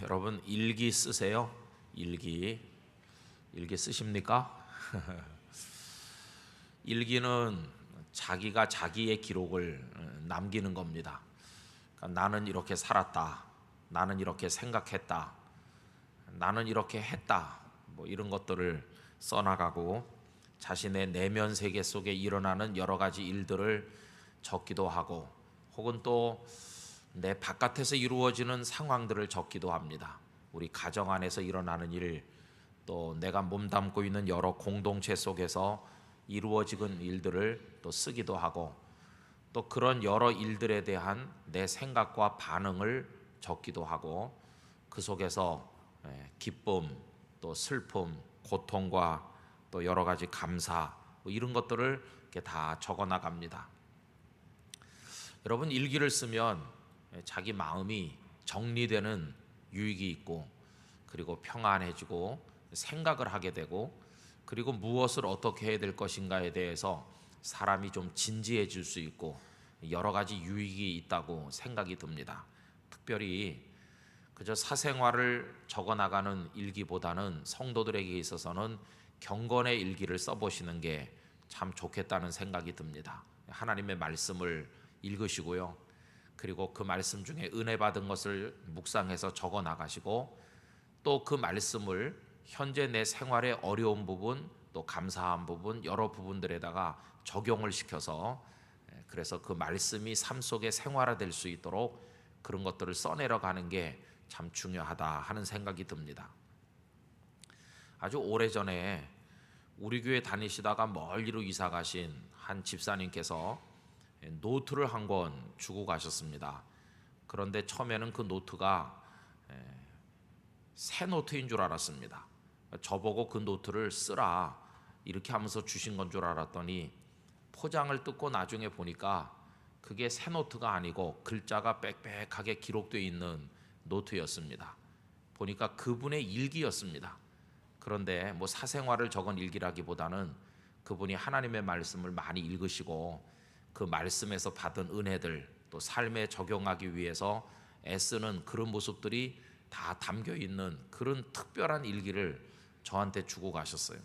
여러분 일기 쓰세요? 일기 쓰십니까? 일기는 자기가 자기의 기록을 남기는 겁니다. 그러니까 나는 이렇게 살았다, 나는 이렇게 생각했다, 나는 이렇게 했다, 뭐 이런 것들을 써나가고 자신의 내면 세계 속에 일어나는 여러 가지 일들을 적기도 하고, 혹은 또 내 바깥에서 이루어지는 상황들을 적기도 합니다. 우리 가정 안에서 일어나는 일, 또 내가 몸담고 있는 여러 공동체 속에서 이루어지는 일들을 또 쓰기도 하고, 또 그런 여러 일들에 대한 내 생각과 반응을 적기도 하고, 그 속에서 기쁨, 또 슬픔, 고통과 또 여러 가지 감사, 뭐 이런 것들을 이렇게 다 적어 나갑니다. 여러분 일기를 쓰면 자기 마음이 정리되는 유익이 있고, 그리고 평안해지고 생각을 하게 되고, 그리고 무엇을 어떻게 해야 될 것인가에 대해서 사람이 좀 진지해질 수 있고 여러 가지 유익이 있다고 생각이 듭니다. 특별히 그저 사생활을 적어 나가는 일기보다는 성도들에게 있어서는 경건의 일기를 써보시는 게 참 좋겠다는 생각이 듭니다. 하나님의 말씀을 읽으시고요, 그리고 그 말씀 중에 은혜 받은 것을 묵상해서 적어 나가시고, 또 그 말씀을 현재 내 생활의 어려운 부분, 또 감사한 부분, 여러 부분들에다가 적용을 시켜서, 그래서 그 말씀이 삶 속에 생활화될 수 있도록 그런 것들을 써내려가는 게 참 중요하다 하는 생각이 듭니다. 아주 오래전에 우리 교회 다니시다가 멀리로 이사 가신 한 집사님께서 노트를 한 권 주고 가셨습니다. 그런데 처음에는 그 노트가 새 노트인 줄 알았습니다. 저보고 그 노트를 쓰라 이렇게 하면서 주신 건 줄 알았더니, 포장을 뜯고 나중에 보니까 그게 새 노트가 아니고 글자가 빽빽하게 기록되어 있는 노트였습니다. 보니까 그분의 일기였습니다. 그런데 뭐 사생활을 적은 일기라기보다는 그분이 하나님의 말씀을 많이 읽으시고 그 말씀에서 받은 은혜들, 또 삶에 적용하기 위해서 애쓰는 그런 모습들이 다 담겨 있는 그런 특별한 일기를 저한테 주고 가셨어요.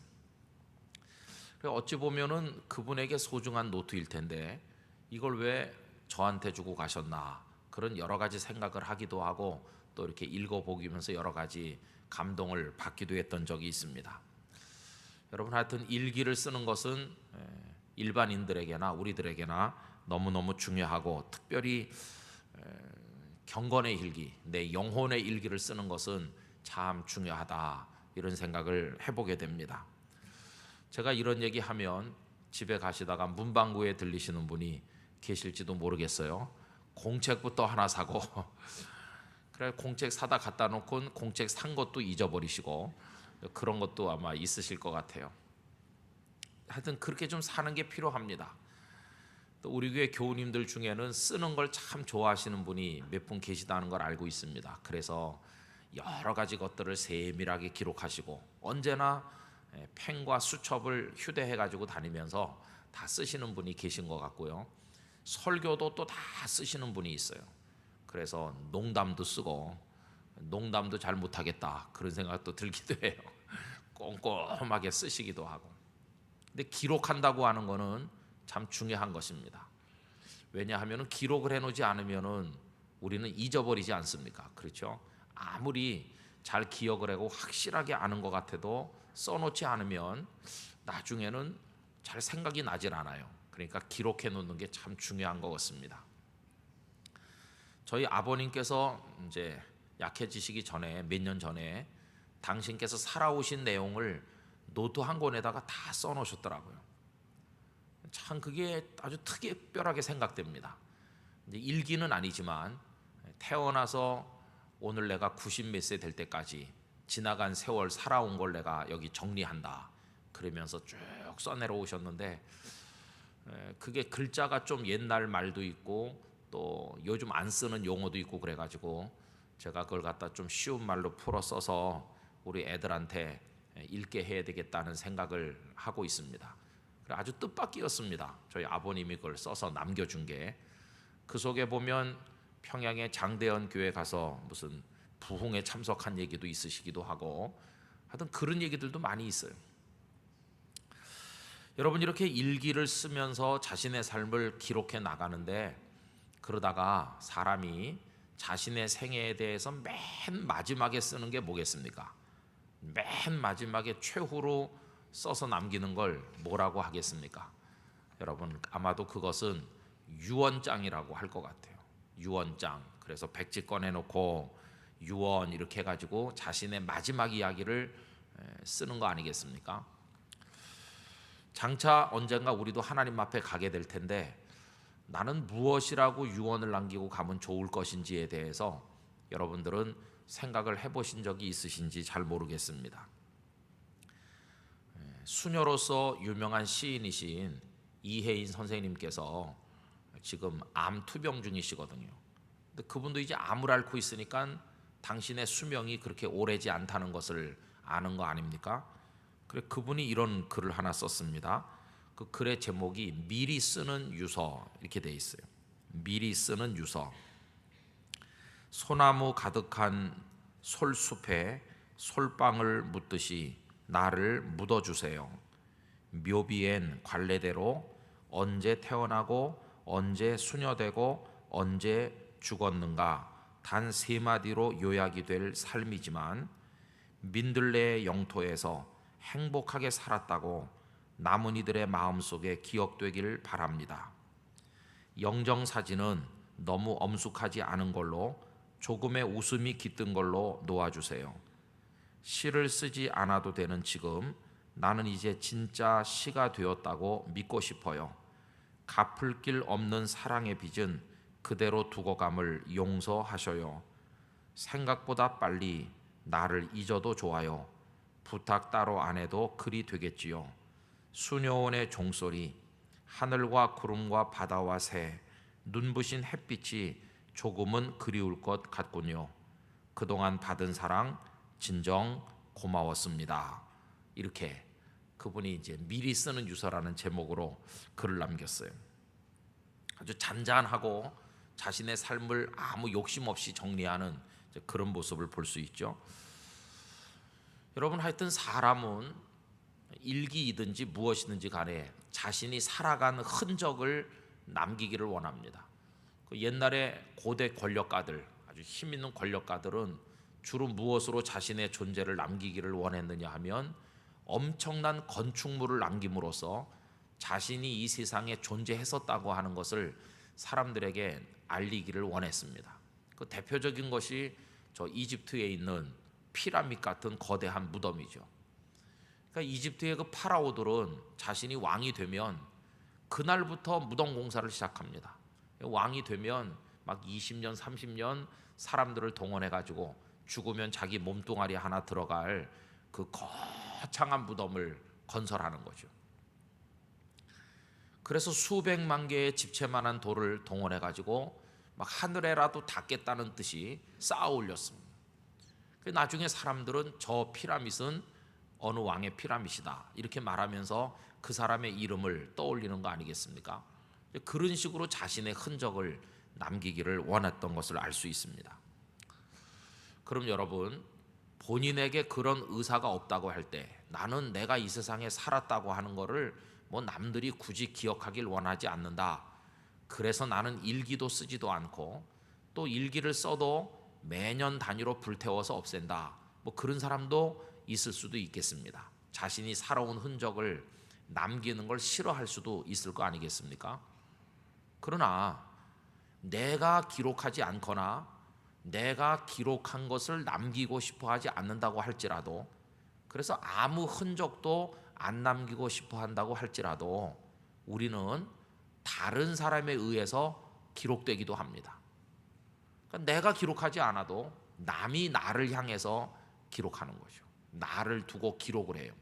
어찌 보면은 그분에게 소중한 노트일 텐데 이걸 왜 저한테 주고 가셨나, 그런 여러 가지 생각을 하기도 하고, 또 이렇게 읽어보면서 여러 가지 감동을 받기도 했던 적이 있습니다. 여러분, 하여튼 일기를 쓰는 것은 일반인들에게나 우리들에게나 너무너무 중요하고, 특별히 경건의 일기, 내 영혼의 일기를 쓰는 것은 참 중요하다, 이런 생각을 해보게 됩니다. 제가 이런 얘기하면 집에 가시다가 문방구에 들리시는 분이 계실지도 모르겠어요. 공책부터 하나 사고 그래 공책 사다 갖다 놓고 공책 산 것도 잊어버리시고, 그런 것도 아마 있으실 것 같아요. 하여튼 그렇게 좀 사는 게 필요합니다. 또 우리 교회 교우님들 중에는 쓰는 걸 참 좋아하시는 분이 몇 분 계시다는 걸 알고 있습니다. 그래서 여러 가지 것들을 세밀하게 기록하시고 언제나 펜과 수첩을 휴대해 가지고 다니면서 다 쓰시는 분이 계신 것 같고요. 설교도 또 다 쓰시는 분이 있어요. 그래서 농담도 쓰고, 농담도 잘 못하겠다 그런 생각도 들기도 해요. 꼼꼼하게 쓰시기도 하고. 근데 기록한다고 하는 거는 참 중요한 것입니다. 왜냐하면 기록을 해놓지 않으면 우리는 잊어버리지 않습니까? 그렇죠? 아무리 잘 기억을 하고 확실하게 아는 것 같아도 써놓지 않으면 나중에는 잘 생각이 나질 않아요. 그러니까 기록해 놓는 게 참 중요한 것 같습니다. 저희 아버님께서 이제 약해지시기 전에, 몇 년 전에 당신께서 살아오신 내용을 노트 한 권에다가 다 써놓으셨더라고요. 참 그게 아주 특별하게 생각됩니다. 이제 일기는 아니지만 태어나서 오늘 내가 90 몇 세 될 때까지 지나간 세월 살아온 걸 내가 여기 정리한다 그러면서 쭉 써내려 오셨는데, 그게 글자가 좀 옛날 말도 있고 또 요즘 안 쓰는 용어도 있고 그래가지고 제가 그걸 갖다 좀 쉬운 말로 풀어 써서 우리 애들한테 읽게 해야 되겠다는 생각을 하고 있습니다. 아주 뜻밖이었습니다. 저희 아버님이 그걸 써서 남겨준 게. 그 속에 보면 평양의 장대현 교회 가서 무슨 부흥에 참석한 얘기도 있으시기도 하고, 하여튼 그런 얘기들도 많이 있어요. 여러분, 이렇게 일기를 쓰면서 자신의 삶을 기록해 나가는데, 그러다가 사람이 자신의 생애에 대해서 맨 마지막에 쓰는 게 뭐겠습니까? 맨 마지막에 최후로 써서 남기는 걸 뭐라고 하겠습니까? 여러분, 아마도 그것은 유언장이라고 할 것 같아요. 유언장. 그래서 백지 꺼내놓고 유언 이렇게 해가지고 자신의 마지막 이야기를 쓰는 거 아니겠습니까? 장차 언젠가 우리도 하나님 앞에 가게 될 텐데, 나는 무엇이라고 유언을 남기고 가면 좋을 것인지에 대해서 여러분들은 생각을 해보신 적이 있으신지 잘 모르겠습니다. 수녀로서 유명한 시인이신 이혜인 선생님께서 지금 암 투병 중이시거든요. 근데 그분도 이제 암을 앓고 있으니까 당신의 수명이 그렇게 오래지 않다는 것을 아는 거 아닙니까? 그래, 그분이 이런 글을 하나 썼습니다. 그 글의 제목이 미리 쓰는 유서 이렇게 돼 있어요. 미리 쓰는 유서. 소나무 가득한 솔숲에 솔방울 묻듯이 나를 묻어주세요. 묘비엔 관례대로 언제 태어나고 언제 수녀되고 언제 죽었는가 단 세 마디로 요약이 될 삶이지만, 민들레의 영토에서 행복하게 살았다고 남은 이들의 마음속에 기억되길 바랍니다. 영정사진은 너무 엄숙하지 않은 걸로, 조금의 웃음이 깃든 걸로 놓아주세요. 시를 쓰지 않아도 되는 지금 나는 이제 진짜 시가 되었다고 믿고 싶어요. 갚을 길 없는 사랑의 빚은 그대로 두고 감을 용서하셔요. 생각보다 빨리 나를 잊어도 좋아요. 부탁 따로 안 해도 그리 되겠지요. 수녀원의 종소리, 하늘과 구름과 바다와 새, 눈부신 햇빛이 조금은 그리울 것 같군요. 그동안 받은 사랑 진정 고마웠습니다. 이렇게 그분이 이제 미리 쓰는 유서라는 제목으로 글을 남겼어요. 아주 잔잔하고 자신의 삶을 아무 욕심 없이 정리하는 그런 모습을 볼 수 있죠. 여러분, 하여튼 사람은 일기이든지 무엇이든지 간에 자신이 살아간 흔적을 남기기를 원합니다. 옛날에 고대 권력가들, 아주 힘 있는 권력가들은 주로 무엇으로 자신의 존재를 남기기를 원했느냐 하면, 엄청난 건축물을 남김으로써 자신이 이 세상에 존재했었다고 하는 것을 사람들에게 알리기를 원했습니다. 그 대표적인 것이 저 이집트에 있는 피라밋 같은 거대한 무덤이죠. 그러니까 이집트의 그 파라오들은 자신이 왕이 되면 그날부터 무덤 공사를 시작합니다. 왕이 되면 막 20년, 30년 사람들을 동원해 가지고 죽으면 자기 몸뚱아리 하나 들어갈 그 거창한 무덤을 건설하는 거죠. 그래서 수백만 개의 집채만한 돌을 동원해 가지고 막 하늘에라도 닿겠다는 뜻이 쌓아 올렸습니다. 나중에 사람들은 저 피라밋은 어느 왕의 피라밋이다 이렇게 말하면서 그 사람의 이름을 떠올리는 거 아니겠습니까? 그런 식으로 자신의 흔적을 남기기를 원했던 것을 알 수 있습니다. 그럼 여러분, 본인에게 그런 의사가 없다고 할 때, 나는 내가 이 세상에 살았다고 하는 거를 뭐 남들이 굳이 기억하길 원하지 않는다, 그래서 나는 일기도 쓰지도 않고 또 일기를 써도 매년 단위로 불태워서 없앤다, 뭐 그런 사람도 있을 수도 있겠습니다. 자신이 살아온 흔적을 남기는 걸 싫어할 수도 있을 거 아니겠습니까? 그러나 내가 기록하지 않거나 내가 기록한 것을 남기고 싶어 하지 않는다고 할지라도, 그래서 아무 흔적도 안 남기고 싶어 한다고 할지라도, 우리는 다른 사람에 의해서 기록되기도 합니다. 그러니까 내가 기록하지 않아도 남이 나를 향해서 기록하는 거죠. 나를 두고 기록을 해요.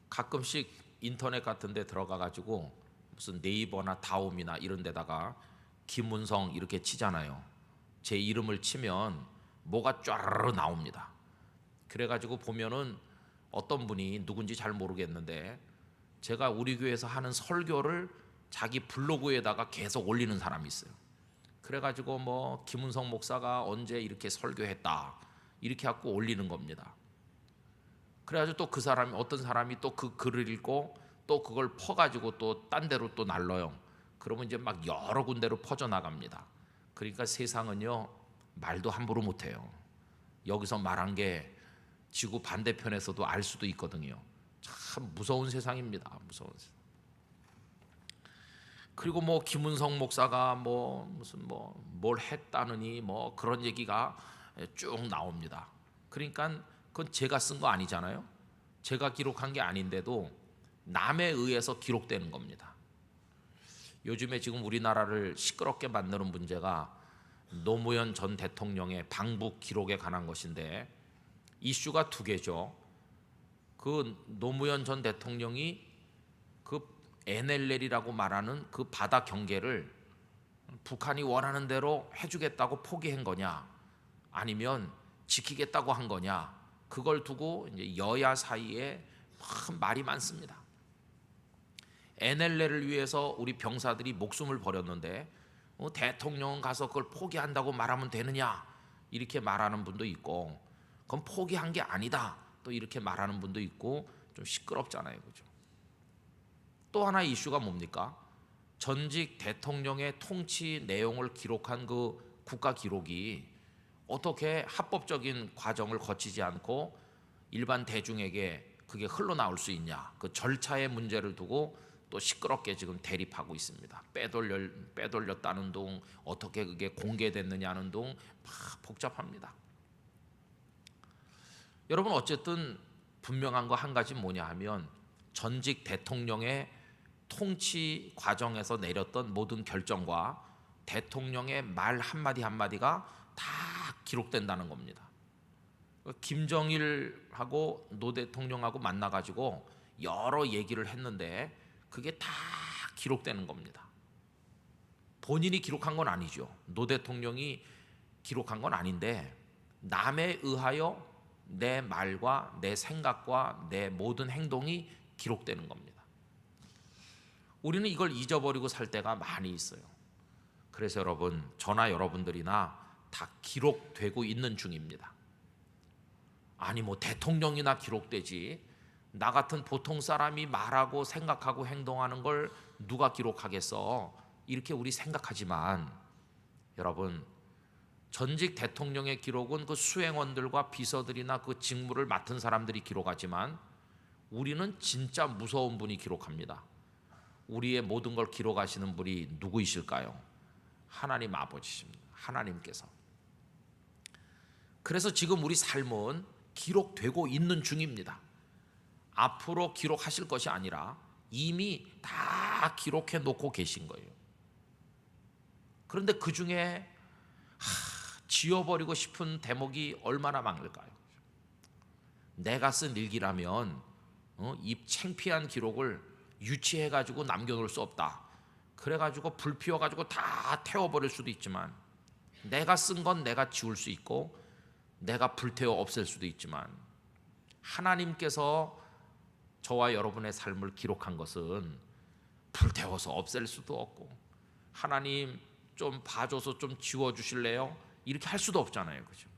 가끔씩 인터넷 같은 데 들어가 가지고 무슨 네이버나 다음이나 이런 데다가 김문성 이렇게 치잖아요. 제 이름을 치면 뭐가 쫘르르 나옵니다. 그래가지고 보면은 어떤 분이 누군지 잘 모르겠는데, 제가 우리 교회에서 하는 설교를 자기 블로그에다가 계속 올리는 사람이 있어요. 그래가지고 뭐 김은성 목사가 언제 이렇게 설교했다 이렇게 갖고 올리는 겁니다. 그래가지고 또 그 사람이 어떤 사람이 또 그 글을 읽고 또 그걸 퍼가지고 또 딴 데로 또 날러요. 그러면 이제 막 여러 군데로 퍼져 나갑니다. 그러니까 세상은요 말도 함부로 못해요. 여기서 말한 게 지구 반대편에서도 알 수도 있거든요. 참 무서운 세상입니다. 무서운 세상. 그리고 뭐 김은성 목사가 뭐 무슨 뭐 뭘 했다느니 뭐 그런 얘기가 쭉 나옵니다. 그러니까 그건 제가 쓴 거 아니잖아요. 제가 기록한 게 아닌데도 남에 의해서 기록되는 겁니다. 요즘에 지금 우리나라를 시끄럽게 만드는 문제가 노무현 전 대통령의 방북 기록에 관한 것인데 이슈가 두 개죠. 그 노무현 전 대통령이 그 NLL이라고 말하는 그 바다 경계를 북한이 원하는 대로 해주겠다고 포기한 거냐, 아니면 지키겠다고 한 거냐, 그걸 두고 이제 여야 사이에 말이 많습니다. NLL을 위해서 우리 병사들이 목숨을 버렸는데 대통령은 가서 그걸 포기한다고 말하면 되느냐 이렇게 말하는 분도 있고, 그건 포기한 게 아니다 또 이렇게 말하는 분도 있고, 좀 시끄럽잖아요, 그죠? 또 하나의 이슈가 뭡니까? 전직 대통령의 통치 내용을 기록한 그 국가 기록이 어떻게 합법적인 과정을 거치지 않고 일반 대중에게 그게 흘러나올 수 있냐, 그 절차의 문제를 두고 또 시끄럽게 지금 대립하고 있습니다. 빼돌렸다는 둥, 어떻게 그게 공개됐느냐는 둥, 막 복잡합니다. 여러분, 어쨌든 분명한 거 한 가지 뭐냐 하면 전직 대통령의 통치 과정에서 내렸던 모든 결정과 대통령의 말 한마디 한마디가 다 기록된다는 겁니다. 김정일하고 노 대통령하고 만나가지고 여러 얘기를 했는데 그게 다 기록되는 겁니다. 본인이 기록한 건 아니죠. 노 대통령이 기록한 건 아닌데 남에 의하여 내 말과 내 생각과 내 모든 행동이 기록되는 겁니다. 우리는 이걸 잊어버리고 살 때가 많이 있어요. 그래서 여러분, 저나 여러분들이나 다 기록되고 있는 중입니다. 아니 뭐 대통령이나 기록되지, 나 같은 보통 사람이 말하고 생각하고 행동하는 걸 누가 기록하겠어, 이렇게 우리 생각하지만 여러분, 전직 대통령의 기록은 그 수행원들과 비서들이나 그 직무를 맡은 사람들이 기록하지만 우리는 진짜 무서운 분이 기록합니다. 우리의 모든 걸 기록하시는 분이 누구이실까요? 하나님 아버지십니다. 하나님께서. 그래서 지금 우리 삶은 기록되고 있는 중입니다. 앞으로 기록하실 것이 아니라 이미 다 기록해 놓고 계신 거예요. 그런데 그 중에 지워버리고 싶은 대목이 얼마나 많을까요? 내가 쓴 일기라면 이 창피한 기록을 유치해가지고 남겨놓을 수 없다. 그래가지고 불 피워가지고 다 태워버릴 수도 있지만, 내가 쓴 건 내가 지울 수 있고 내가 불태워 없앨 수도 있지만, 하나님께서 저와 여러분의 삶을 기록한 것은 불태워서 없앨 수도 없고, 하나님 좀 봐줘서 좀 지워주실래요? 이렇게 할 수도 없잖아요, 그죠?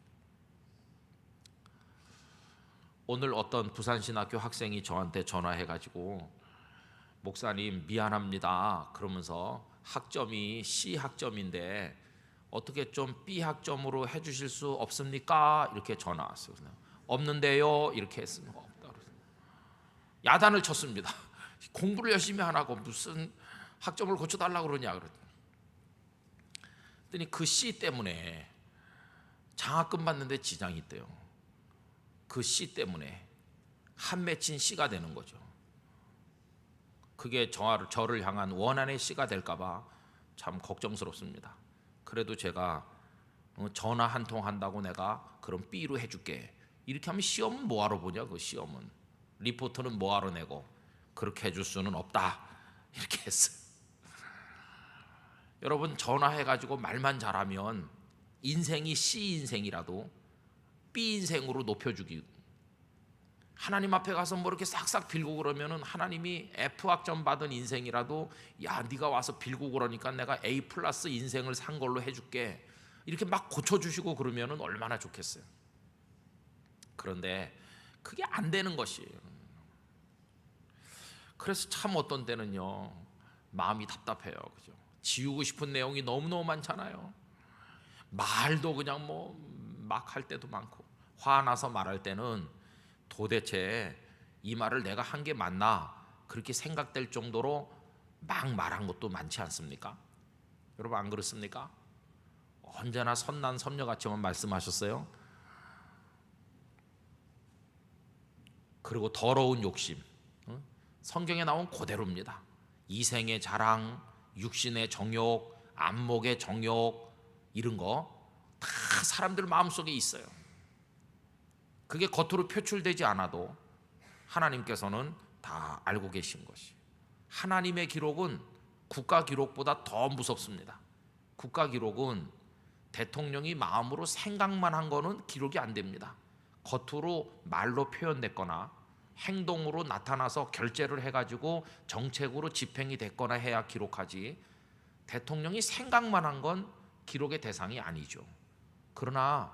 오늘 어떤 부산신학교 학생이 저한테 전화해가지고 목사님 미안합니다 그러면서 학점이 C 학점인데 어떻게 좀 B 학점으로 해주실 수 없습니까? 이렇게 전화 왔어요. 없는데요 이렇게 했으면 없다. 야단을 쳤습니다. 공부를 열심히 안 하고 무슨 학점을 고쳐달라고 그러냐 그랬더니 그 C 때문에 장학금 받는데 지장이 있대요. 그 C 때문에 한 맺힌 C가 되는 거죠. 그게 저를 향한 원한의 C가 될까 봐 참 걱정스럽습니다. 그래도 제가 전화 한 통 한다고 내가 그럼 B로 해줄게, 이렇게 하면 시험은 뭐하러 보냐, 그 시험은 리포트는 뭐하러 내고, 그렇게 해줄 수는 없다 이렇게 했어요. 여러분, 전화해가지고 말만 잘하면 인생이 C 인생이라도 B 인생으로 높여주기, 하나님 앞에 가서 뭐 이렇게 싹싹 빌고 그러면은 하나님이 F학점 받은 인생이라도 야 네가 와서 빌고 그러니까 내가 A 플러스 인생을 산 걸로 해줄게 이렇게 막 고쳐주시고 그러면은 얼마나 좋겠어요. 그런데 그게 안 되는 것이에요. 그래서 참 어떤 때는요 마음이 답답해요. 그죠? 지우고 싶은 내용이 너무너무 많잖아요. 말도 그냥 뭐 막 할 때도 많고 화나서 말할 때는 도대체 이 말을 내가 한 게 맞나 그렇게 생각될 정도로 막 말한 것도 많지 않습니까? 여러분 안 그렇습니까? 언제나 선난 선녀같이만 말씀하셨어요. 그리고 더러운 욕심, 성경에 나온 그대로입니다. 이생의 자랑, 육신의 정욕, 안목의 정욕 이런 거 다 사람들 마음속에 있어요. 그게 겉으로 표출되지 않아도 하나님께서는 다 알고 계신 것이. 하나님의 기록은 국가 기록보다 더 무섭습니다. 국가 기록은 대통령이 마음으로 생각만 한 거는 기록이 안 됩니다. 겉으로 말로 표현됐거나 행동으로 나타나서 결재를 해가지고 정책으로 집행이 됐거나 해야 기록하지, 대통령이 생각만 한 건 기록의 대상이 아니죠. 그러나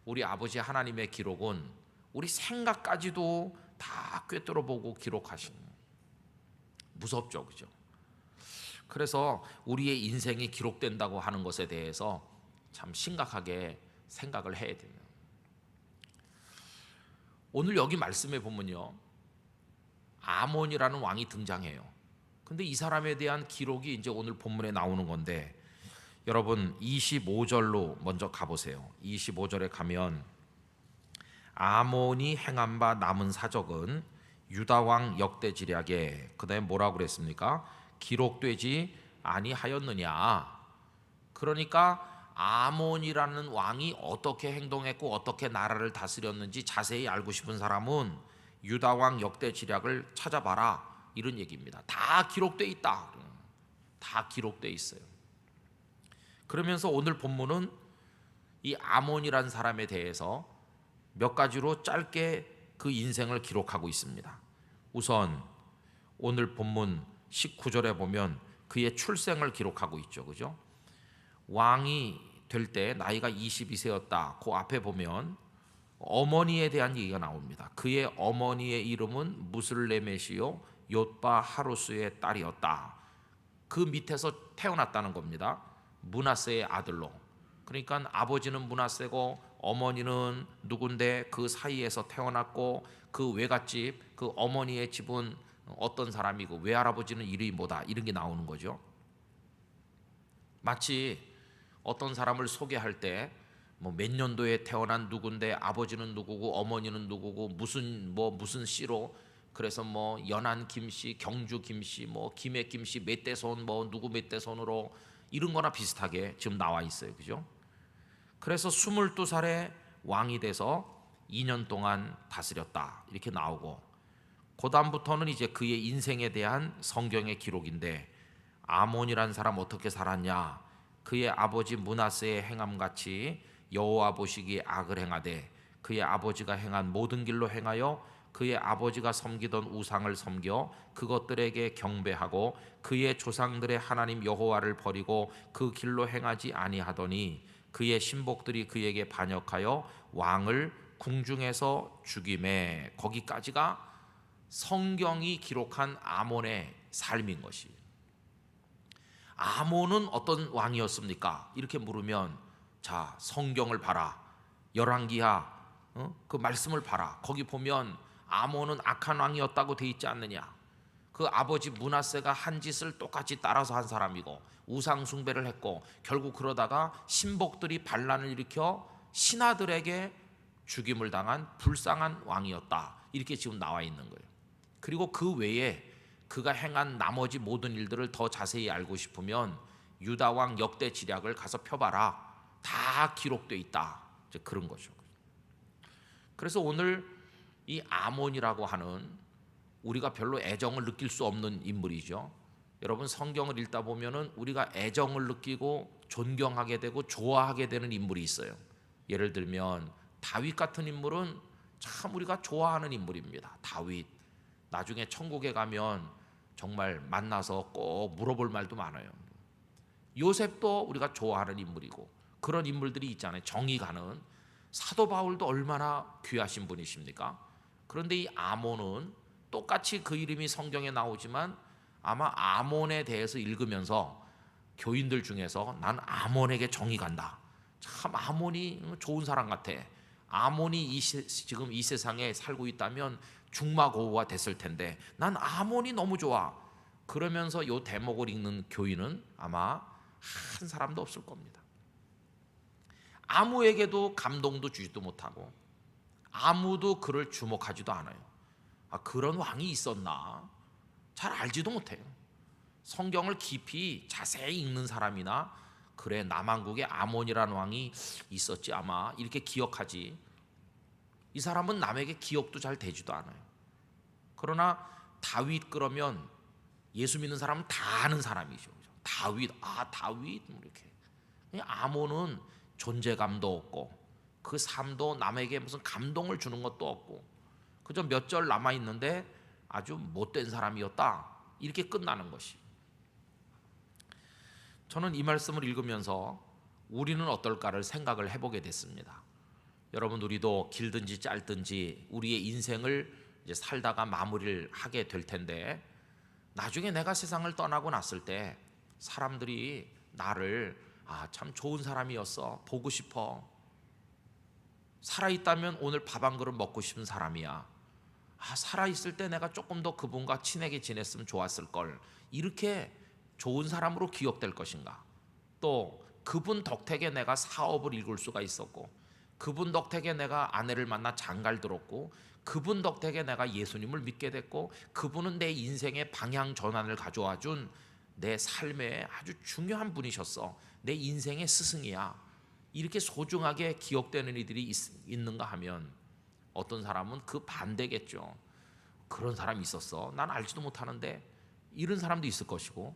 우리 아버지 하나님의 기록은 우리 생각까지도 다 꿰뚫어 보고 기록하신, 무섭죠, 그죠? 그래서 우리의 인생이 기록된다고 하는 것에 대해서 참 심각하게 생각을 해야 됩니다. 오늘 여기 말씀에 보면요, 아몬이라는 왕이 등장해요. 근데 이 사람에 대한 기록이 이제 오늘 본문에 나오는 건데, 여러분 25절로 먼저 가보세요. 25절에 가면 아몬이 행한 바 남은 사적은 유다 왕 역대지략에, 그다음에 뭐라고 그랬습니까? 기록되지 아니하였느냐. 그러니까 아몬이라는 왕이 어떻게 행동했고 어떻게 나라를 다스렸는지 자세히 알고 싶은 사람은 유다 왕 역대지략을 찾아봐라, 이런 얘기입니다. 다 기록돼 있다. 다 기록돼 있어요. 그러면서 오늘 본문은 이 아몬이라는 사람에 대해서 몇 가지로 짧게 그 인생을 기록하고 있습니다. 우선 오늘 본문 19절에 보면 그의 출생을 기록하고 있죠. 그죠? 왕이 될 때 나이가 22세였다. 그 앞에 보면 어머니에 대한 얘기가 나옵니다. 그의 어머니의 이름은 무슬레메시요 옅바 하루스의 딸이었다. 그 밑에서 태어났다는 겁니다. 므낫세의 아들로. 그러니까 아버지는 므낫세고 어머니는 누군데 그 사이에서 태어났고, 그 외갓집, 그 어머니의 집은 어떤 사람이고 외할아버지는 이름이 뭐다, 이런 게 나오는 거죠. 마치 어떤 사람을 소개할 때 뭐 몇 년도에 태어난 누군데 아버지는 누구고 어머니는 누구고 무슨 씨로, 그래서 뭐 연안 김씨, 경주 김씨, 뭐 김해 김씨 몇 대손, 뭐 누구 몇 대손으로, 이런 거나 비슷하게 지금 나와 있어요. 그죠? 그래서 22살에 왕이 돼서 2년 동안 다스렸다, 이렇게 나오고, 그 다음부터는 이제 그의 인생에 대한 성경의 기록인데, 아몬이라는 사람 어떻게 살았냐. 그의 아버지 므낫세의 행함같이 여호와 보시기에 악을 행하되 그의 아버지가 행한 모든 길로 행하여 그의 아버지가 섬기던 우상을 섬겨 그것들에게 경배하고 그의 조상들의 하나님 여호와를 버리고 그 길로 행하지 아니하더니 그의 신복들이 그에게 반역하여 왕을 궁중에서 죽임에. 거기까지가 성경이 기록한 아몬의 삶인 것이. 아몬은 어떤 왕이었습니까? 이렇게 물으면 자, 성경을 봐라. 열왕기하 그 말씀을 봐라. 거기 보면 아몬은 악한 왕이었다고 돼 있지 않느냐. 그 아버지 므낫세가 한 짓을 똑같이 따라서 한 사람이고 우상 숭배를 했고, 결국 그러다가 신복들이 반란을 일으켜 신하들에게 죽임을 당한 불쌍한 왕이었다, 이렇게 지금 나와 있는 거예요. 그리고 그 외에 그가 행한 나머지 모든 일들을 더 자세히 알고 싶으면 유다 왕 역대 지략을 가서 펴봐라. 다 기록되어 있다, 이제 그런 거죠. 그래서 오늘 이 아몬이라고 하는, 우리가 별로 애정을 느낄 수 없는 인물이죠. 여러분 성경을 읽다 보면은 우리가 애정을 느끼고 존경하게 되고 좋아하게 되는 인물이 있어요. 예를 들면 다윗 같은 인물은 참 우리가 좋아하는 인물입니다. 다윗. 나중에 천국에 가면 정말 만나서 꼭 물어볼 말도 많아요. 요셉도 우리가 좋아하는 인물이고, 그런 인물들이 있잖아요. 정의 가는 사도 바울도 얼마나 귀하신 분이십니까? 그런데 이 아몬은 똑같이 그 이름이 성경에 나오지만 아마 아몬에 대해서 읽으면서 교인들 중에서 난 아몬에게 정이 간다, 참 아몬이 좋은 사람 같아, 아몬이 지금 이 세상에 살고 있다면 중마고우가 됐을 텐데 난 아몬이 너무 좋아, 그러면서 이 대목을 읽는 교인은 아마 한 사람도 없을 겁니다. 아무에게도 감동도 주지도 못하고 아무도 그를 주목하지도 않아요. 그런 왕이 있었나 잘 알지도 못해요. 성경을 깊이 자세히 읽는 사람이나 그래 남왕국에 아몬이라는 왕이 있었지 아마 이렇게 기억하지, 이 사람은 남에게 기억도 잘 되지도 않아요. 그러나 다윗 그러면 예수 믿는 사람은 다 아는 사람이죠. 다윗, 다윗 이렇게. 아몬은 존재감도 없고 그 삶도 남에게 무슨 감동을 주는 것도 없고 그저 몇 절 남아 있는데 아주 못된 사람이었다, 이렇게 끝나는 것이. 저는 이 말씀을 읽으면서 우리는 어떨까를 생각을 해보게 됐습니다. 여러분, 우리도 길든지 짧든지 우리의 인생을 이제 살다가 마무리를 하게 될 텐데, 나중에 내가 세상을 떠나고 났을 때 사람들이 나를 참 좋은 사람이었어, 보고 싶어, 살아있다면 오늘 밥 한 그릇 먹고 싶은 사람이야, 살아있을 때 내가 조금 더 그분과 친하게 지냈으면 좋았을 걸, 이렇게 좋은 사람으로 기억될 것인가? 또 그분 덕택에 내가 사업을 이룰 수가 있었고, 그분 덕택에 내가 아내를 만나 장가를 들었고, 그분 덕택에 내가 예수님을 믿게 됐고, 그분은 내 인생의 방향 전환을 가져와 준 내 삶의 아주 중요한 분이셨어, 내 인생의 스승이야, 이렇게 소중하게 기억되는 이들이 있는가 하면 어떤 사람은 그 반대겠죠. 그런 사람이 있었어, 난 알지도 못하는데, 이런 사람도 있을 것이고,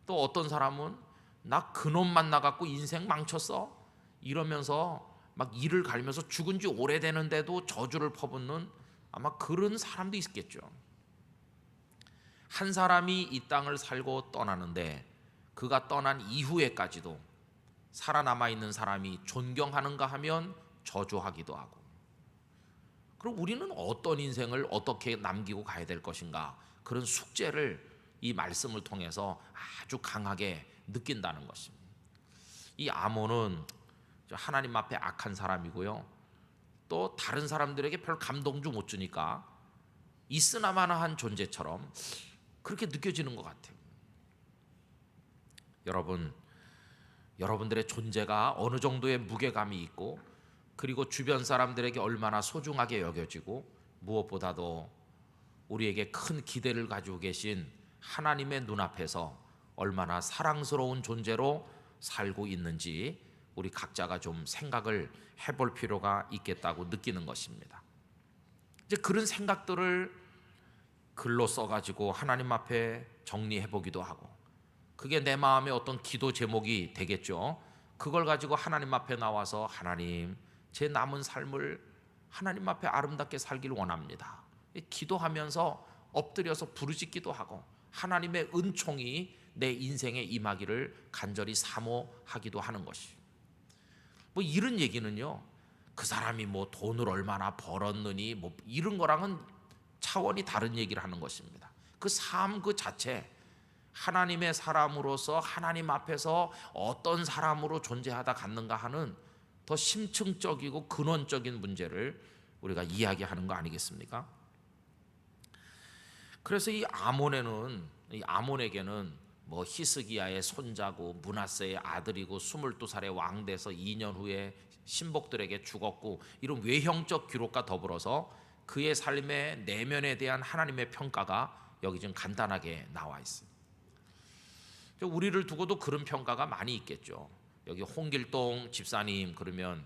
또 어떤 사람은 나 그놈 만나갖고 인생 망쳤어 이러면서 막 이를 갈면서 죽은 지 오래되는데도 저주를 퍼붓는 아마 그런 사람도 있겠죠. 한 사람이 이 땅을 살고 떠나는데 그가 떠난 이후에까지도 살아남아 있는 사람이 존경하는가 하면 저주하기도 하고, 그럼 우리는 어떤 인생을 어떻게 남기고 가야 될 것인가, 그런 숙제를 이 말씀을 통해서 아주 강하게 느낀다는 것입니다. 이 아몬은 하나님 앞에 악한 사람이고요, 또 다른 사람들에게 별 감동도 못 주니까 있으나마나한 존재처럼 그렇게 느껴지는 것 같아요. 여러분들의 존재가 어느 정도의 무게감이 있고, 그리고 주변 사람들에게 얼마나 소중하게 여겨지고, 무엇보다도 우리에게 큰 기대를 가지고 계신 하나님의 눈앞에서 얼마나 사랑스러운 존재로 살고 있는지 우리 각자가 좀 생각을 해볼 필요가 있겠다고 느끼는 것입니다. 이제 그런 생각들을 글로 써가지고 하나님 앞에 정리해 보기도 하고, 그게 내 마음의 어떤 기도 제목이 되겠죠. 그걸 가지고 하나님 앞에 나와서 하나님, 제 남은 삶을 하나님 앞에 아름답게 살기를 원합니다, 기도하면서 엎드려서 부르짖기도 하고 하나님의 은총이 내 인생에 임하기를 간절히 사모하기도 하는 것이. 뭐 이런 얘기는요, 그 사람이 뭐 돈을 얼마나 벌었느니 뭐 이런 거랑은 차원이 다른 얘기를 하는 것입니다. 그 삶 그 자체, 하나님의 사람으로서 하나님 앞에서 어떤 사람으로 존재하다 갔는가 하는 더 심층적이고 근원적인 문제를 우리가 이야기하는 거 아니겠습니까? 그래서 이 아몬에게는 뭐 히스기야의 손자고 므낫세의 아들이고 22살의 왕 돼서 2년 후에 신복들에게 죽었고, 이런 외형적 기록과 더불어서 그의 삶의 내면에 대한 하나님의 평가가 여기 좀 간단하게 나와 있습니다. 우리를 두고도 그런 평가가 많이 있겠죠. 여기 홍길동 집사님 그러면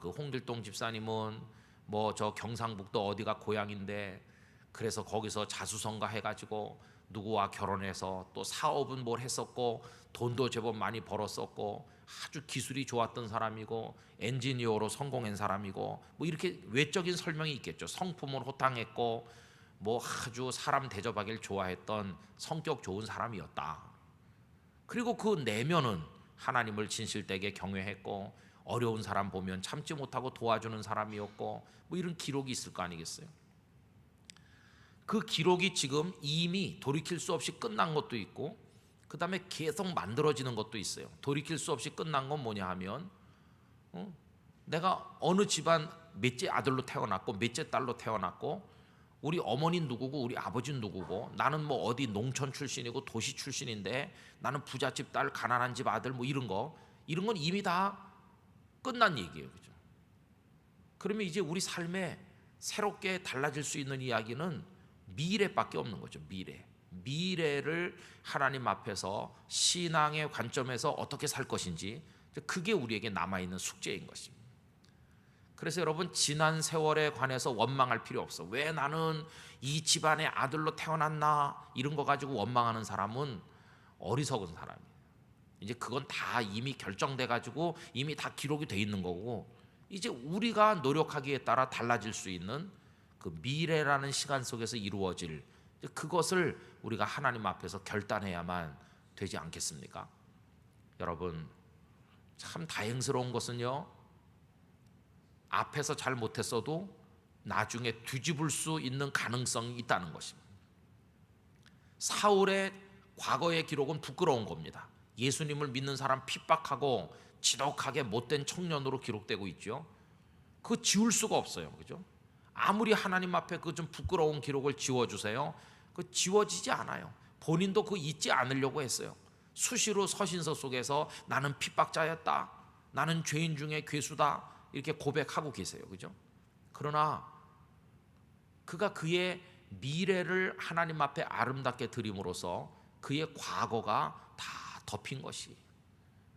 그 홍길동 집사님은 뭐 저 경상북도 어디가 고향인데 그래서 거기서 자수성가 해가지고 누구와 결혼해서 또 사업은 뭘 했었고 돈도 제법 많이 벌었었고 아주 기술이 좋았던 사람이고 엔지니어로 성공한 사람이고 뭐 이렇게 외적인 설명이 있겠죠. 성품은 호탕했고 뭐 아주 사람 대접하기를 좋아했던 성격 좋은 사람이었다. 그리고 그 내면은 하나님을 진실되게 경외했고 어려운 사람 보면 참지 못하고 도와주는 사람이었고 뭐 이런 기록이 있을 거 아니겠어요. 그 기록이 지금 이미 돌이킬 수 없이 끝난 것도 있고 그 다음에 계속 만들어지는 것도 있어요. 돌이킬 수 없이 끝난 건 뭐냐 하면 내가 어느 집안 몇째 아들로 태어났고 몇째 딸로 태어났고 우리 어머니는 누구고 우리 아버지는 누구고 나는 뭐 어디 농촌 출신이고 도시 출신인데 나는 부잣집 딸 가난한 집 아들 뭐 이런 건 이미 다 끝난 얘기예요. 그죠? 그러면 이제 우리 삶에 새롭게 달라질 수 있는 이야기는 미래밖에 없는 거죠. 미래를 하나님 앞에서 신앙의 관점에서 어떻게 살 것인지 그게 우리에게 남아있는 숙제인 것입니다. 그래서 여러분 지난 세월에 관해서 원망할 필요 없어. 왜 나는 이 집안의 아들로 태어났나 이런 거 가지고 원망하는 사람은 어리석은 사람이에요. 이제 그건 다 이미 결정돼 가지고 이미 다 기록이 돼 있는 거고 이제 우리가 노력하기에 따라 달라질 수 있는 그 미래라는 시간 속에서 이루어질 그것을 우리가 하나님 앞에서 결단해야만 되지 않겠습니까? 여러분 참 다행스러운 것은요, 앞에서 잘 못했어도 나중에 뒤집을 수 있는 가능성이 있다는 것입니다. 사울의 과거의 기록은 부끄러운 겁니다. 예수님을 믿는 사람 핍박하고 지독하게 못된 청년으로 기록되고 있죠. 그거 지울 수가 없어요. 그죠? 아무리 하나님 앞에 그 좀 부끄러운 기록을 지워주세요, 그 지워지지 않아요. 본인도 그 잊지 않으려고 했어요. 수시로 서신서 속에서 나는 핍박자였다, 나는 죄인 중에 괴수다 이렇게 고백하고 계세요. 그죠? 그러나 그가 그의 미래를 하나님 앞에 아름답게 드림으로써 그의 과거가 다 덮인 것이,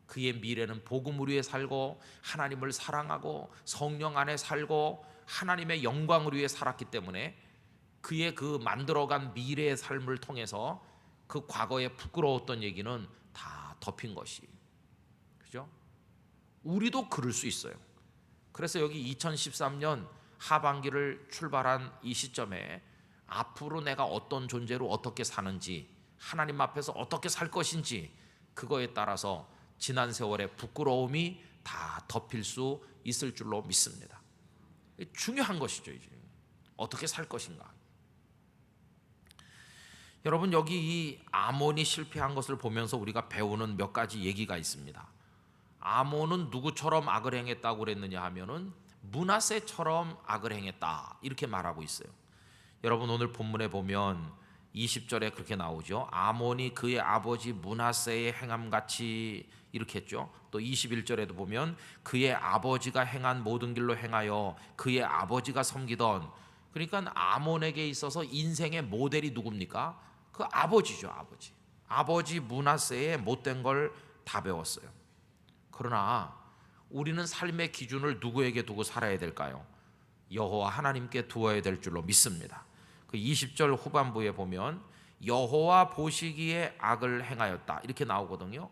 그의 미래는 복음을 위해 살고 하나님을 사랑하고 성령 안에 살고 하나님의 영광을 위해 살았기 때문에 그의 그 만들어간 미래의 삶을 통해서 그 과거에 부끄러웠던 얘기는 다 덮인 것이, 그죠? 우리도 그럴 수 있어요. 그래서 여기 2013년 하반기를 출발한 이 시점에 앞으로 내가 어떤 존재로 어떻게 사는지, 하나님 앞에서 어떻게 살 것인지, 그거에 따라서 지난 세월의 부끄러움이 다 덮일 수 있을 줄로 믿습니다. 중요한 것이죠. 이제 어떻게 살 것인가. 여러분 여기 이 아몬이 실패한 것을 보면서 우리가 배우는 몇 가지 얘기가 있습니다. 아몬은 누구처럼 악을 행했다고 그랬느냐 하면은 므낫세처럼 악을 행했다 이렇게 말하고 있어요. 여러분 오늘 본문에 보면 20절에 그렇게 나오죠. 아몬이 그의 아버지 므낫세의 행함같이 이렇게 했죠. 또 21절에도 보면 그의 아버지가 행한 모든 길로 행하여 그의 아버지가 섬기던, 그러니까 아몬에게 있어서 인생의 모델이 누굽니까? 그 아버지죠. 아버지 므낫세의 못된 걸 다 배웠어요. 그러나 우리는 삶의 기준을 누구에게 두고 살아야 될까요? 여호와 하나님께 두어야 될 줄로 믿습니다. 그 20절 후반부에 보면 여호와 보시기에 악을 행하였다 이렇게 나오거든요.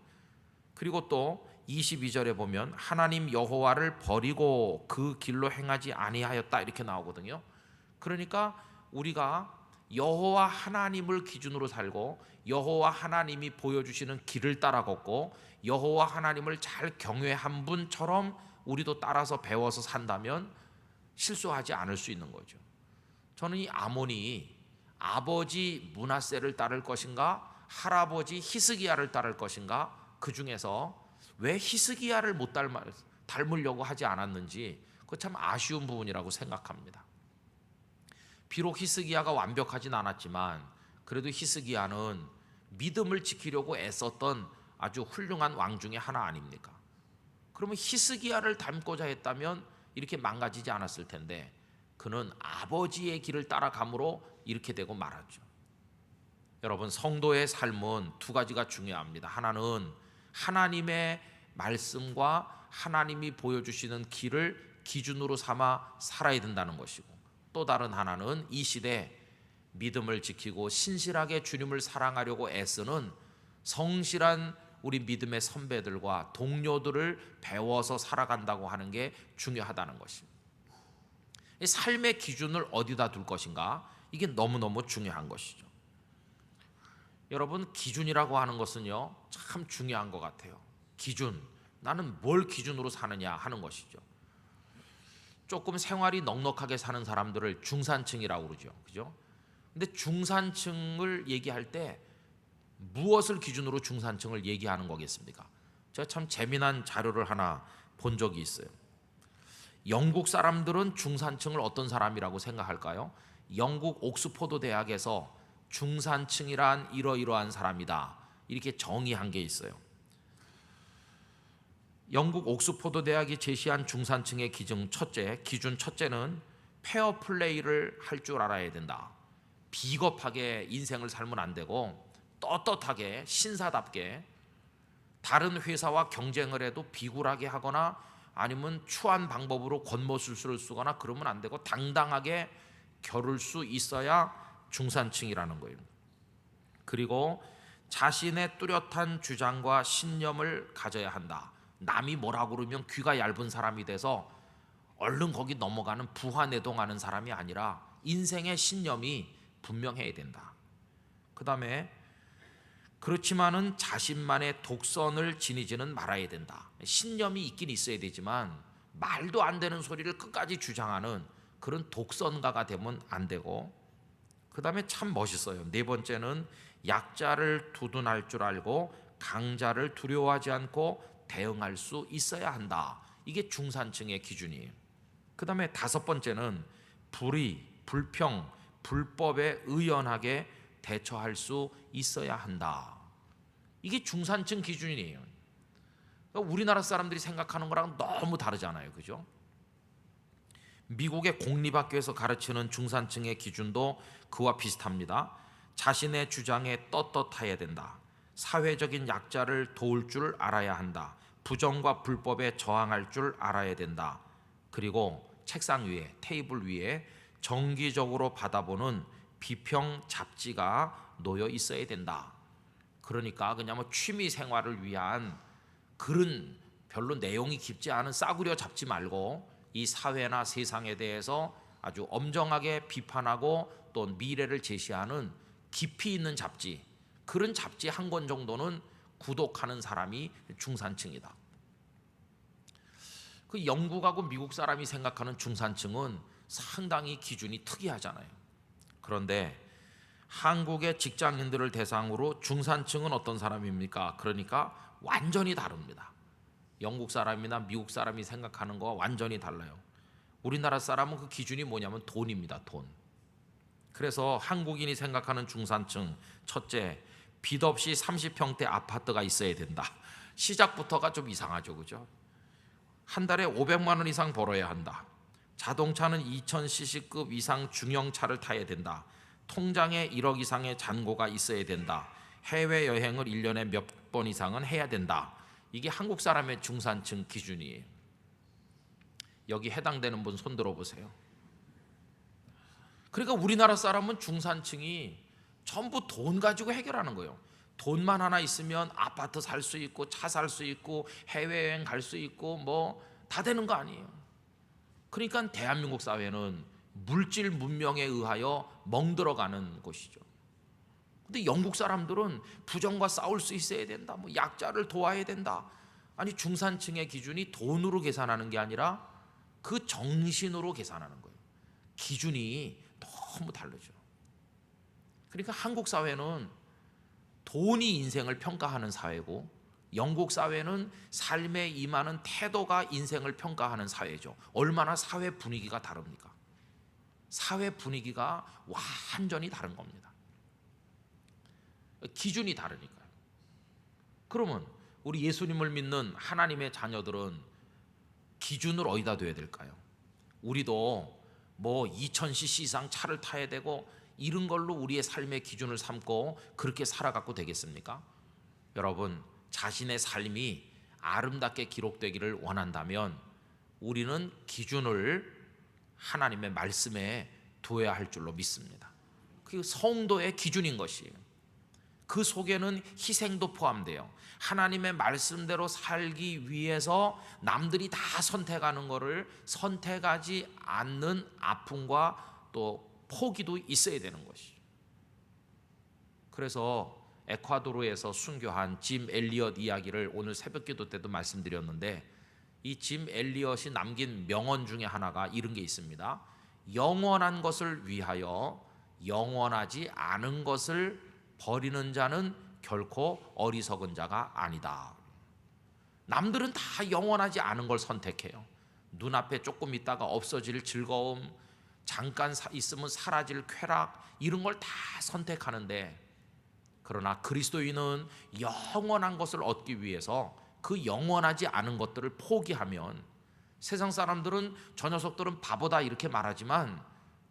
그리고 또 22절에 보면 하나님 여호와를 버리고 그 길로 행하지 아니하였다 이렇게 나오거든요. 그러니까 우리가 여호와 하나님을 기준으로 살고 여호와 하나님이 보여주시는 길을 따라 걷고 여호와 하나님을 잘 경외한 분처럼 우리도 따라서 배워서 산다면 실수하지 않을 수 있는 거죠. 저는 이 아몬이 아버지 므낫세를 따를 것인가 할아버지 히스기야를 따를 것인가, 그 중에서 왜 히스기야를 못 닮으려고 하지 않았는지 그거 참 아쉬운 부분이라고 생각합니다. 비록 히스기야가 완벽하진 않았지만 그래도 히스기야는 믿음을 지키려고 애썼던 아주 훌륭한 왕 중에 하나 아닙니까? 그러면 히스기야를 닮고자 했다면 이렇게 망가지지 않았을 텐데 그는 아버지의 길을 따라감으로 이렇게 되고 말았죠. 여러분 성도의 삶은 두 가지가 중요합니다. 하나는 하나님의 말씀과 하나님이 보여주시는 길을 기준으로 삼아 살아야 된다는 것이고, 또 다른 하나는 이 시대 믿음을 지키고 신실하게 주님을 사랑하려고 애쓰는 성실한 우리 믿음의 선배들과 동료들을 배워서 살아간다고 하는 게 중요하다는 것입니다. 삶의 기준을 어디다 둘 것인가, 이게 너무너무 중요한 것이죠. 여러분, 기준이라고 하는 것은요 참 중요한 것 같아요. 기준, 나는 뭘 기준으로 사느냐 하는 것이죠. 조금 생활이 넉넉하게 사는 사람들을 중산층이라고 그러죠, 그죠? 근데 중산층을 얘기할 때 무엇을 기준으로 중산층을 얘기하는 거겠습니까? 제가 참 재미난 자료를 하나 본 적이 있어요. 영국 사람들은 중산층을 어떤 사람이라고 생각할까요? 영국 옥스포드 대학에서 중산층이란 이러이러한 사람이다, 이렇게 정의한 게 있어요. 영국 옥스포드 대학이 제시한 중산층의 기준 첫째는 페어플레이를 할 줄 알아야 된다. 비겁하게 인생을 살면 안 되고 떳떳하게 신사답게 다른 회사와 경쟁을 해도 비굴하게 하거나 아니면 추한 방법으로 권모술수를 쓰거나 그러면 안 되고 당당하게 겨룰 수 있어야 중산층이라는 거예요. 그리고 자신의 뚜렷한 주장과 신념을 가져야 한다. 남이 뭐라고 그러면 귀가 얇은 사람이 돼서 얼른 거기 넘어가는 부하내동하는 사람이 아니라 인생의 신념이 분명해야 된다. 그 다음에 그렇지만은 자신만의 독선을 지니지는 말아야 된다. 신념이 있긴 있어야 되지만 말도 안 되는 소리를 끝까지 주장하는 그런 독선가가 되면 안 되고, 그 다음에 참 멋있어요. 네 번째는 약자를 두둔할 줄 알고 강자를 두려워하지 않고 대응할 수 있어야 한다. 이게 중산층의 기준이에요. 그 다음에 다섯 번째는 불의, 불평, 불법에 의연하게 대처할 수 있어야 한다. 이게 중산층 기준이에요. 그러니까 우리나라 사람들이 생각하는 거랑 너무 다르잖아요, 그죠? 미국의 공립학교에서 가르치는 중산층의 기준도 그와 비슷합니다. 자신의 주장에 떳떳해야 된다. 사회적인 약자를 도울 줄 알아야 한다. 부정과 불법에 저항할 줄 알아야 된다. 그리고 책상 위에, 테이블 위에 정기적으로 받아보는 비평 잡지가 놓여 있어야 된다. 그러니까 그냥 뭐 취미 생활을 위한 그런 별로 내용이 깊지 않은 싸구려 잡지 말고 이 사회나 세상에 대해서 아주 엄정하게 비판하고 또 미래를 제시하는 깊이 있는 잡지, 그런 잡지 한 권 정도는 구독하는 사람이 중산층이다. 그 영국하고 미국 사람이 생각하는 중산층은 상당히 기준이 특이하잖아요. 그런데 한국의 직장인들을 대상으로 중산층은 어떤 사람입니까? 그러니까 완전히 다릅니다. 영국 사람이나 미국 사람이 생각하는 거와 완전히 달라요. 우리나라 사람은 그 기준이 뭐냐면 돈입니다. 돈. 그래서 한국인이 생각하는 중산층, 첫째, 빚 없이 30평대 아파트가 있어야 된다. 시작부터가 좀 이상하죠, 그죠? 한 달에 500만 원 이상 벌어야 한다. 자동차는 2000cc급 이상 중형차를 타야 된다. 통장에 1억 이상의 잔고가 있어야 된다. 해외여행을 1년에 몇 번 이상은 해야 된다. 이게 한국 사람의 중산층 기준이에요. 여기 해당되는 분 손 들어보세요. 그러니까 우리나라 사람은 중산층이 전부 돈 가지고 해결하는 거예요. 돈만 하나 있으면 아파트 살 수 있고 차 살 수 있고 해외여행 갈 수 있고 뭐 다 되는 거 아니에요. 그러니까 대한민국 사회는 물질 문명에 의하여 멍들어가는 곳이죠. 근데 영국 사람들은 부정과 싸울 수 있어야 된다. 뭐 약자를 도와야 된다. 아니 중산층의 기준이 돈으로 계산하는 게 아니라 그 정신으로 계산하는 거예요. 기준이 너무 다르죠. 그러니까 한국 사회는 돈이 인생을 평가하는 사회고 영국 사회는 삶에 임하는 태도가 인생을 평가하는 사회죠. 얼마나 사회 분위기가 다릅니까? 사회 분위기가 완전히 다른 겁니다. 기준이 다르니까요. 그러면 우리 예수님을 믿는 하나님의 자녀들은 기준을 어디다 둬야 될까요? 우리도 뭐 2000cc 이상 차를 타야 되고 이런 걸로 우리의 삶의 기준을 삼고 그렇게 살아가고 되겠습니까? 여러분, 자신의 삶이 아름답게 기록되기를 원한다면 우리는 기준을 하나님의 말씀에 둬야 할 줄로 믿습니다. 그 성도의 기준인 것이에요. 그 속에는 희생도 포함돼요. 하나님의 말씀대로 살기 위해서 남들이 다 선택하는 것을 선택하지 않는 아픔과 또 포기도 있어야 되는 것이죠. 그래서 에콰도르에서 순교한 짐 엘리엇 이야기를 오늘 새벽기도 때도 말씀드렸는데, 이 짐 엘리엇이 남긴 명언 중에 하나가 이런 게 있습니다. 영원한 것을 위하여 영원하지 않은 것을 버리는 자는 결코 어리석은 자가 아니다. 남들은 다 영원하지 않은 걸 선택해요. 눈앞에 조금 있다가 없어질 즐거움, 잠깐 있으면 사라질 쾌락, 이런 걸 다 선택하는데, 그러나 그리스도인은 영원한 것을 얻기 위해서 그 영원하지 않은 것들을 포기하면, 세상 사람들은 저 녀석들은 바보다 이렇게 말하지만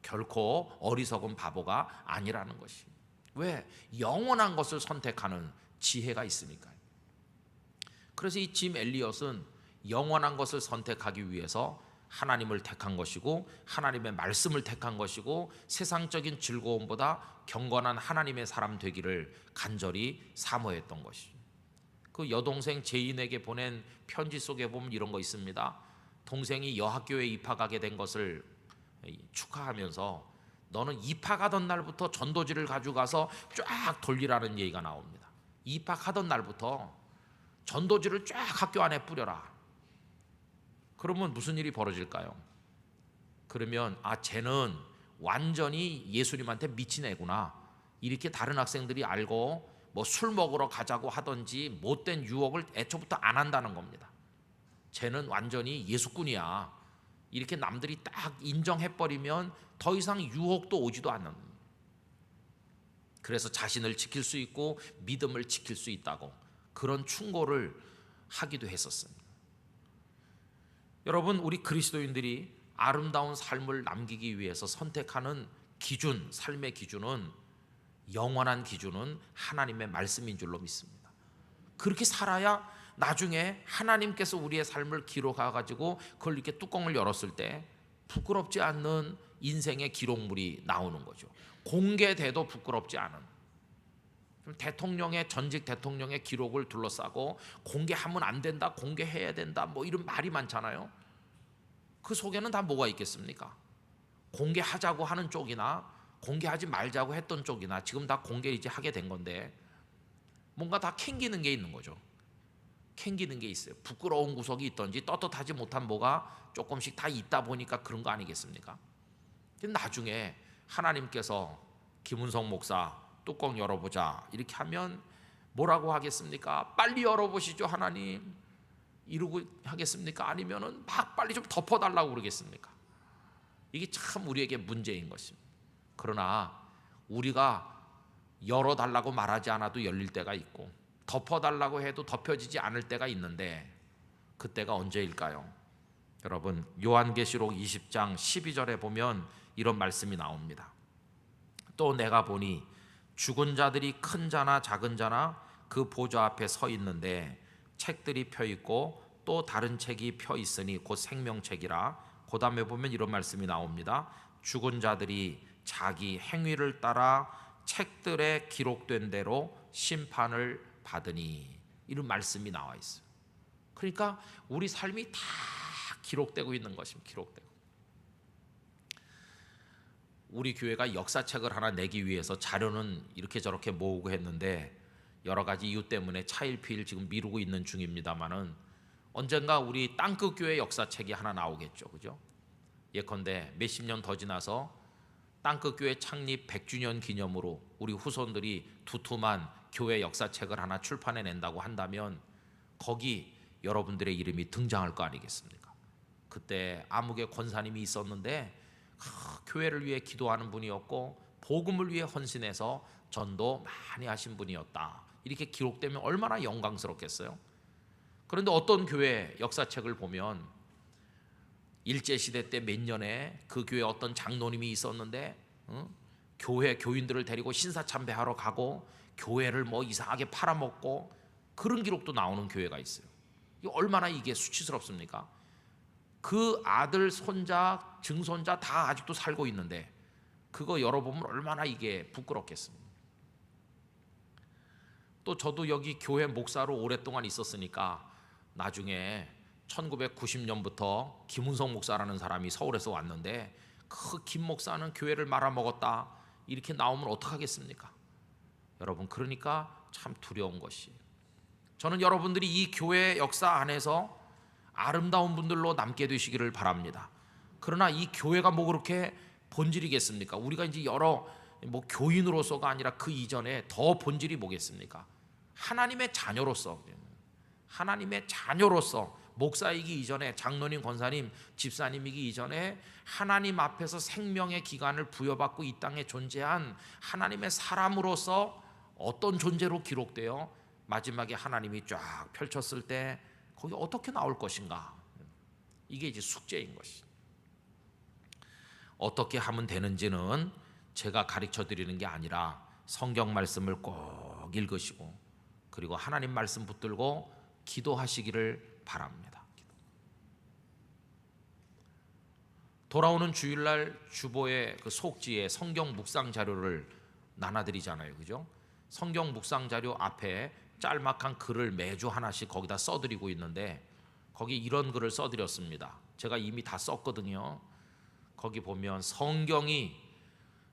결코 어리석은 바보가 아니라는 것이. 왜? 영원한 것을 선택하는 지혜가 있으니까요. 그래서 이 짐 엘리엇은 영원한 것을 선택하기 위해서 하나님을 택한 것이고, 하나님의 말씀을 택한 것이고, 세상적인 즐거움보다 경건한 하나님의 사람 되기를 간절히 사모했던 것이죠. 그 여동생 제인에게 보낸 편지 속에 보면 이런 거 있습니다. 동생이 여학교에 입학하게 된 것을 축하하면서 너는 입학하던 날부터 전도지를 가져가서 쫙 돌리라는 얘기가 나옵니다. 입학하던 날부터 전도지를 쫙 학교 안에 뿌려라. 그러면 무슨 일이 벌어질까요? 그러면 쟤는 완전히 예수님한테 미친 애구나, 이렇게 다른 학생들이 알고 뭐 술 먹으러 가자고 하든지 못된 유혹을 애초부터 안 한다는 겁니다. 쟤는 완전히 예수꾼이야, 이렇게 남들이 딱 인정해버리면 더 이상 유혹도 오지도 않는. 그래서 자신을 지킬 수 있고 믿음을 지킬 수 있다고 그런 충고를 하기도 했었습니다. 여러분, 우리 그리스도인들이 아름다운 삶을 남기기 위해서 선택하는 기준, 삶의 기준은, 영원한 기준은 하나님의 말씀인 줄로 믿습니다. 그렇게 살아야 나중에 하나님께서 우리의 삶을 기록해가지고 그걸 이렇게 뚜껑을 열었을 때 부끄럽지 않는 인생의 기록물이 나오는 거죠. 공개돼도 부끄럽지 않은. 대통령의, 전직 대통령의 기록을 둘러싸고 공개하면 안 된다, 공개해야 된다, 뭐 이런 말이 많잖아요. 그 속에는 다 뭐가 있겠습니까? 공개하자고 하는 쪽이나 공개하지 말자고 했던 쪽이나 지금 다 공개 이제 하게 된 건데, 뭔가 다 캥기는 게 있는 거죠. 캥기는 게 있어요. 부끄러운 구석이 있던지 떳떳하지 못한 뭐가 조금씩 다 있다 보니까 그런 거 아니겠습니까? 근데 나중에 하나님께서 김은성 목사 뚜껑 열어보자 이렇게 하면 뭐라고 하겠습니까? 빨리 열어보시죠 하나님, 이러고 하겠습니까? 아니면은 막 빨리 좀 덮어달라고 그러겠습니까? 이게 참 우리에게 문제인 것입니다. 그러나 우리가 열어달라고 말하지 않아도 열릴 때가 있고, 덮어달라고 해도 덮여지지 않을 때가 있는데, 그때가 언제일까요? 여러분, 요한계시록 20장 12절에 보면 이런 말씀이 나옵니다. 또 내가 보니 죽은 자들이 큰 자나 작은 자나 그 보좌 앞에 서 있는데 책들이 펴 있고 또 다른 책이 펴 있으니 곧 생명책이라. 그 다음에 보면 이런 말씀이 나옵니다. 죽은 자들이 자기 행위를 따라 책들에 기록된 대로 심판을 받으니, 이런 말씀이 나와 있어요. 그러니까 우리 삶이 다 기록되고 있는 것입니다. 기록되고. 우리 교회가 역사책을 하나 내기 위해서 자료는 이렇게 저렇게 모으고 했는데 여러 가지 이유 때문에 차일피일 지금 미루고 있는 중입니다만은 언젠가 우리 땅끝 교회 역사책이 하나 나오겠죠, 그죠? 예컨대 몇십 년 더 지나서 땅끝 교회 창립 100주년 기념으로 우리 후손들이 두툼한 교회 역사책을 하나 출판해 낸다고 한다면 거기 여러분들의 이름이 등장할 거 아니겠습니까? 그때 아무개 권사님이 있었는데 교회를 위해 기도하는 분이었고 복음을 위해 헌신해서 전도 많이 하신 분이었다, 이렇게 기록되면 얼마나 영광스럽겠어요. 그런데 어떤 교회 역사책을 보면 일제시대 때 몇 년에 그 교회 어떤 장로님이 있었는데 교회 교인들을 데리고 신사참배하러 가고 교회를 뭐 이상하게 팔아먹고, 그런 기록도 나오는 교회가 있어요. 얼마나 이게 수치스럽습니까? 그 아들, 손자, 증손자 다 아직도 살고 있는데 그거 열어보면 얼마나 이게 부끄럽겠습니까? 또 저도 여기 교회 목사로 오랫동안 있었으니까 나중에 1990년부터 김은성 목사라는 사람이 서울에서 왔는데 그 김 목사는 교회를 말아먹었다 이렇게 나오면 어떡하겠습니까? 여러분, 그러니까 참 두려운 것이, 저는 여러분들이 이 교회 역사 안에서 아름다운 분들로 남게 되시기를 바랍니다. 그러나 이 교회가 뭐 그렇게 본질이겠습니까? 우리가 이제 여러 뭐 교인으로서가 아니라 그 이전에 더 본질이 뭐겠습니까? 하나님의 자녀로서, 하나님의 자녀로서, 목사이기 이전에, 장로님, 권사님, 집사님이기 이전에 하나님 앞에서 생명의 기간을 부여받고 이 땅에 존재한 하나님의 사람으로서 어떤 존재로 기록되어 마지막에 하나님이 쫙 펼쳤을 때 거기 어떻게 나올 것인가, 이게 이제 숙제인 것이. 어떻게 하면 되는지는 제가 가르쳐 드리는 게 아니라 성경 말씀을 꼭 읽으시고 그리고 하나님 말씀 붙들고 기도하시기를 바랍니다. 돌아오는 주일날 주보의 그 속지에 성경 묵상 자료를 나눠드리잖아요, 그죠? 성경 묵상 자료 앞에 짤막한 글을 매주 하나씩 거기다 써드리고 있는데 거기 이런 글을 써드렸습니다. 제가 이미 다 썼거든요. 거기 보면 성경이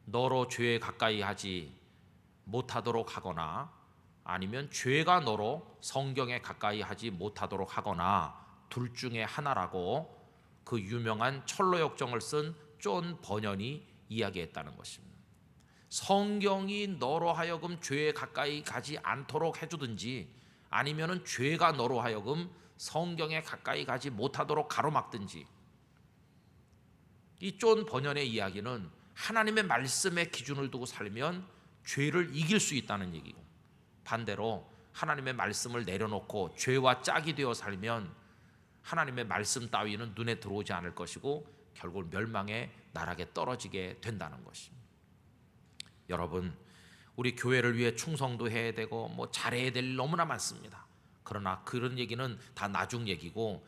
너로 죄에 가까이 하지 못하도록 하거나 아니면 죄가 너로 성경에 가까이 하지 못하도록 하거나 둘 중에 하나라고 그 유명한 철로 역정을 쓴 존 버년이 이야기했다는 것입니다. 성경이 너로 하여금 죄에 가까이 가지 않도록 해주든지 아니면은 죄가 너로 하여금 성경에 가까이 가지 못하도록 가로막든지, 이 존 버년의 이야기는 하나님의 말씀의 기준을 두고 살면 죄를 이길 수 있다는 얘기고, 반대로 하나님의 말씀을 내려놓고 죄와 짝이 되어 살면 하나님의 말씀 따위는 눈에 들어오지 않을 것이고 결국 멸망의 나락에 떨어지게 된다는 것입니다. 여러분, 우리 교회를 위해 충성도 해야 되고 뭐 잘해야 될 일 너무나 많습니다. 그러나 그런 얘기는 다 나중 얘기고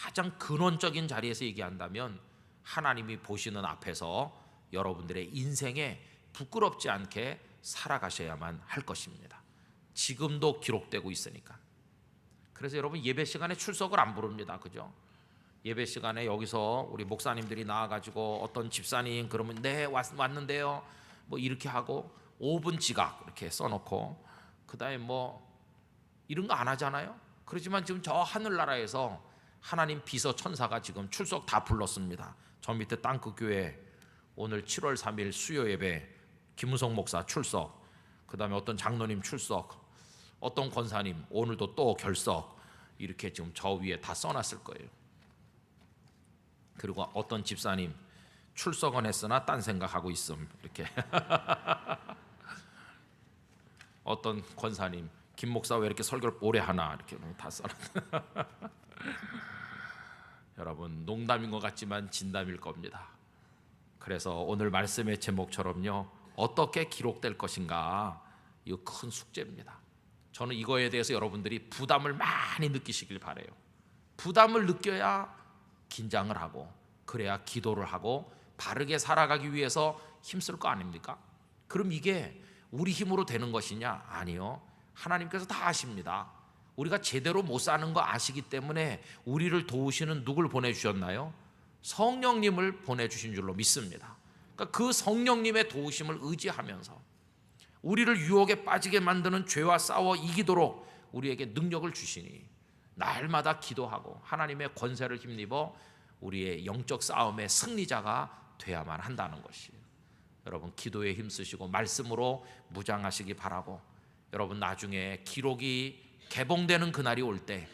가장 근원적인 자리에서 얘기한다면 하나님이 보시는 앞에서 여러분들의 인생에 부끄럽지 않게 살아가셔야만 할 것입니다. 지금도 기록되고 있으니까. 그래서 여러분, 예배 시간에 출석을 안 부릅니다, 그죠? 예배 시간에 여기서 우리 목사님들이 나와가지고 어떤 집사님 그러면 네 왔는데요 뭐 이렇게 하고 5분 지각 이렇게 써놓고 그다음에 뭐 이런 거 안 하잖아요. 그렇지만 지금 저 하늘나라에서 하나님 비서 천사가 지금 출석 다 불렀습니다. 저 밑에 땅끝 교회 오늘 7월 3일 수요 예배 김우성 목사 출석, 그다음에 어떤 장로님 출석, 어떤 권사님 오늘도 또 결석, 이렇게 지금 저 위에 다 써놨을 거예요. 그리고 어떤 집사님 출석은 했으나 딴 생각하고 있음 이렇게 어떤 권사님 김 목사 왜 이렇게 설교를 오래 하나 이렇게 다 써놨어요. 여러분, 농담인 것 같지만 진담일 겁니다. 그래서 오늘 말씀의 제목처럼요, 어떻게 기록될 것인가, 이거 큰 숙제입니다. 저는 이거에 대해서 여러분들이 부담을 많이 느끼시길 바라요. 부담을 느껴야 긴장을 하고 그래야 기도를 하고 바르게 살아가기 위해서 힘쓸 거 아닙니까? 그럼 이게 우리 힘으로 되는 것이냐? 아니요. 하나님께서 다 아십니다. 우리가 제대로 못 사는 거 아시기 때문에 우리를 도우시는 누굴 보내주셨나요? 성령님을 보내주신 줄로 믿습니다. 그러니까 그 성령님의 도우심을 의지하면서 우리를 유혹에 빠지게 만드는 죄와 싸워 이기도록 우리에게 능력을 주시니 날마다 기도하고 하나님의 권세를 힘입어 우리의 영적 싸움의 승리자가 돼야만 한다는 것이에요. 여러분, 기도에 힘쓰시고 말씀으로 무장하시기 바라고, 여러분 나중에 기록이 개봉되는 그날이 올 때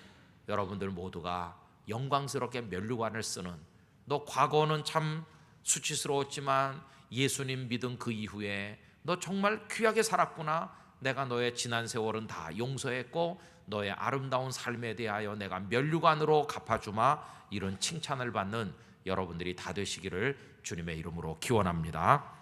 여러분들 모두가 영광스럽게 면류관을 쓰는, 너 과거는 참 수치스러웠지만 예수님 믿은 그 이후에 너 정말 귀하게 살았구나, 내가 너의 지난 세월은 다 용서했고 너의 아름다운 삶에 대하여 내가 면류관으로 갚아주마, 이런 칭찬을 받는 여러분들이 다 되시기를 주님의 이름으로 기원합니다.